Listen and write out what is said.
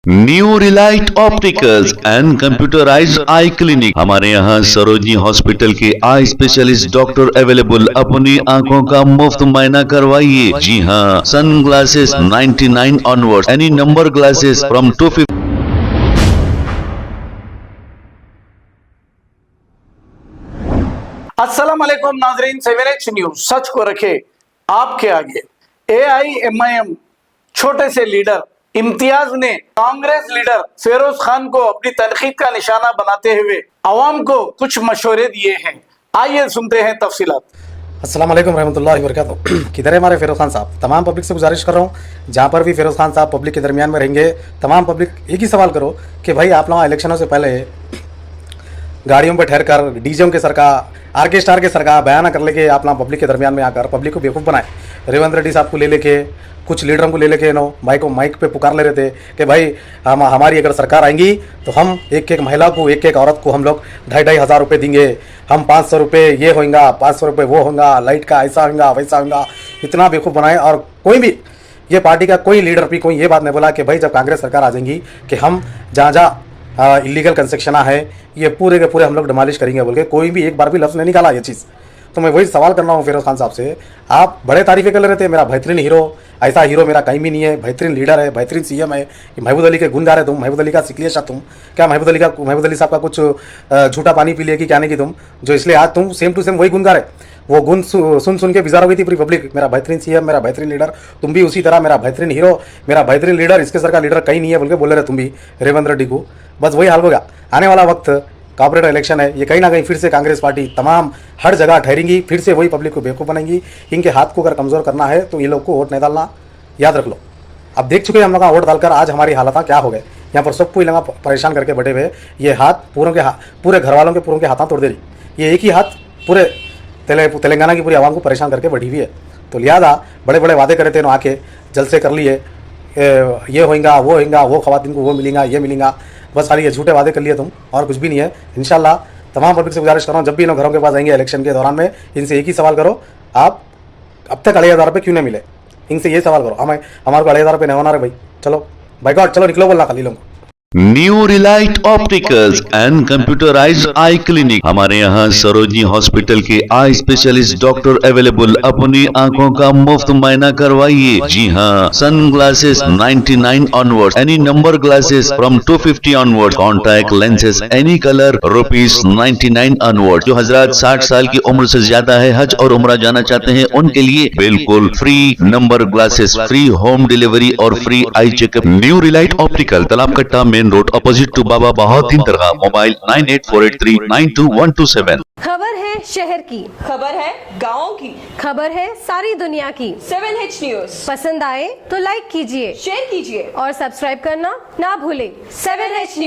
New Relight opticals and computerised I clinic. हमारे यहाँ Sarojini hospital के आई स्पेशलिस्ट डॉक्टर अवेलेबल। अपनी आंखों का मुफ्त मुआयना करवाइए। जी हाँ, sun glasses 99 onward, any number glasses from 250। अस्सलाम वालेकुम नाजरीन, 7H न्यूज सच को रखे आपके आगे। AIMIM छोटे से लीडर इम्तियाज ने कांग्रेस लीडर फिरोज खान को अपनी तनकीद का निशाना बनाते हुए अवाम को कुछ मशवरे दिए हैं। आइए सुनते हैं तफसीलात। अस्सलाम वालेकुम रहमतुल्लाहि व बरकातुहू। किधर है हमारे फिरोज खान साहब? तमाम पब्लिक से गुजारिश कर रहा हूँ, जहाँ पर भी फिरोज खान साहब पब्लिक के दरमियान में रहेंगे, तमाम पब्लिक एक ही सवाल करो कि भाई आप लोग इलेक्शनों से पहले गाड़ियों पर ठहर कर डीजेओं के सरकार आर्केस्ट्रा के सरकार बयाना कर लेके आप लोग पब्लिक के दरमियान में आकर पब्लिक को बेवकूफ़ बनाए। रेवंत रेड्डी साहब को ले लेके, कुछ लीडरों को ले लेके नो माइक पे पुकार ले रहे थे कि भाई हमारी अगर सरकार आएंगी तो हम एक एक महिला को, एक एक औरत को हम लोग 2,500 हज़ार रुपये देंगे, हम 500 रुपये ये होगा, 500 रुपये वो होगा, लाइट का ऐसा होगा वैसा होगा। इतना बेवकूफ़ बनाए और कोई भी ये पार्टी का कोई लीडर भी कोई ये बात नहीं बोला कि भाई जब कांग्रेस सरकार आ जाएंगी कि हम जहाँ जहाँ इलीगल कंस्ट्रक्शन है ये पूरे के पूरे हम लोग डिमोलिश करेंगे बोल के कोई भी एक बार भी लफ्ज़ नहीं निकाला ये चीज़। तो मैं वही सवाल कर रहा हूँ फिरोज खान साहब से, आप बड़े तारीफ़ें कर रहे थे, मेरा बेहतरीन हीरो, ऐसा हीरो मेरा कहीं भी नहीं है, बेहतरीन लीडर है, बेहतरीन CM है। कि महबूद अली के गुण गा रहे तुम, महबूद अली का सिकलिया शाह तुम, क्या महबूद अली साहब का कुछ झूठा पानी पी लिया कि क्या नहीं कि तुम, जो इसलिए आज तुम सेम टू सेम वही गुण गा रहे। वो गुण सुन के बिजार हो गई थी पूरी पब्लिक। मेरा बेहतरीन CM, मेरा बेहतरीन लीडर, तुम भी उसी तरह मेरा बेहतरीन हीरो, मेरा बेहतरीन लीडर, इसके सर का लीडर कहीं नहीं है बोल के बोल रहे तुम भी रेवंत रेड्डी को। बस वही हाल होगा। आने वाला वक्त कॉर्पोरेटर इलेक्शन है, ये कहीं ना कहीं फिर से कांग्रेस पार्टी तमाम हर जगह ठहरेंगी, फिर से वही पब्लिक को बेवकूफ़ बनाएंगी। इनके हाथ को अगर कमज़ोर करना है तो ये लोग को वोट नहीं डालना, याद रख लो। अब देख चुके हैं हम लोग वोट डालकर आज हमारी हालत क्या हो गए। यहाँ पर सबको लगा परेशान करके बैठे हुए, ये हाथ पूरे घर वालों के पूरों के हाथों तोड़ दे रही। ये एक ही हाथ पूरे तेलंगाना की पूरी आवाम को परेशान करके बैठी हुई है। तो लिहाजा बड़े बड़े वादे करे थे ना, आके जल से कर लिए, ये होगा वो खवातीन को वो मिलेगा ये मिलेगा, बस खाली ये झूठे वादे कर लिए तुम, और कुछ भी नहीं है। इंशाल्लाह तमाम पब्लिक से गुजारिश कर रहा हूँ, जब भी इन घरों के पास आएंगे इलेक्शन के दौरान में, इनसे एक ही सवाल करो, आप अब तक 2,500 रुपये क्यों नहीं मिले? इनसे ये सवाल करो। हमारे को 2,500 रुपये नहीं होना रे भाई, चलो बाय गॉड चलो निकलो बोलना खाली लोग। New Relight opticals and computerised I clinic. हमारे यहाँ सरोजनी हॉस्पिटल के आई स्पेशलिस्ट डॉक्टर अवेलेबल। अपनी आंखों का मुफ्त मुआयना करवाइए। जी हाँ, sun glasses 99 onward, any number glasses from 250 onward, contact lenses any colour ₹99 onward. जो हजरात 60 साल की उम्र से ज्यादा है, हज और उम्रा जाना चाहते हैं, उनके लिए बिल्कुल free number glasses, free home delivery और free eye checkup. New relight optical, Talab Katta main road, opposite to Baba Bahauddin Dargah. Mobile 9848392127। खबर है शहर की, खबर है गाँव की, खबर है सारी दुनिया की। 7H न्यूज पसंद आए तो लाइक कीजिए, शेयर कीजिए और सब्सक्राइब करना ना भूलें। 7H news.